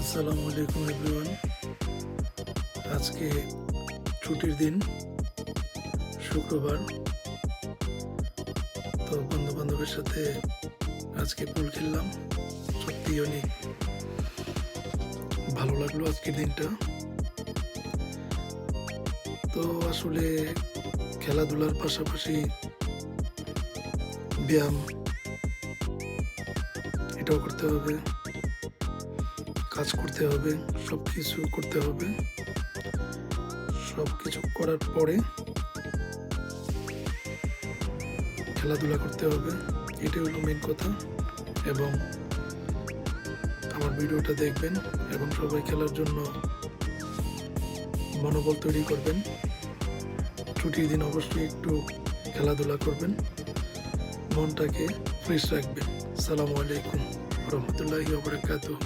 আসসালামু আলাইকুম এভরিওয়ান। আজকে ছুটির দিন, শুক্রবার। তো বন্ধু বান্ধবের সাথে আজকে পুল খেললাম। সত্যি অনেক ভালো লাগলো আজকের দিনটা। তো আসলে খেলাধুলার পাশাপাশি ব্যায়াম এটাও করতে হবে, কাজ করতে হবে, সব কিছু করতে হবে। সব কিছু করার পরে খেলাধুলা করতে হবে, এটাই হলো মেন কথা। এবং আমার ভিডিওটা দেখবেন এবং সবাই খেলার জন্য মনোবল তৈরি করবেন। ছুটির দিন অবশ্যই একটু খেলাধুলা করবেন, মনটাকে ফ্রেশ রাখবেন। আসসালামু আলাইকুম রহমতুল্লাহি ওয়া বারাকাতুহু।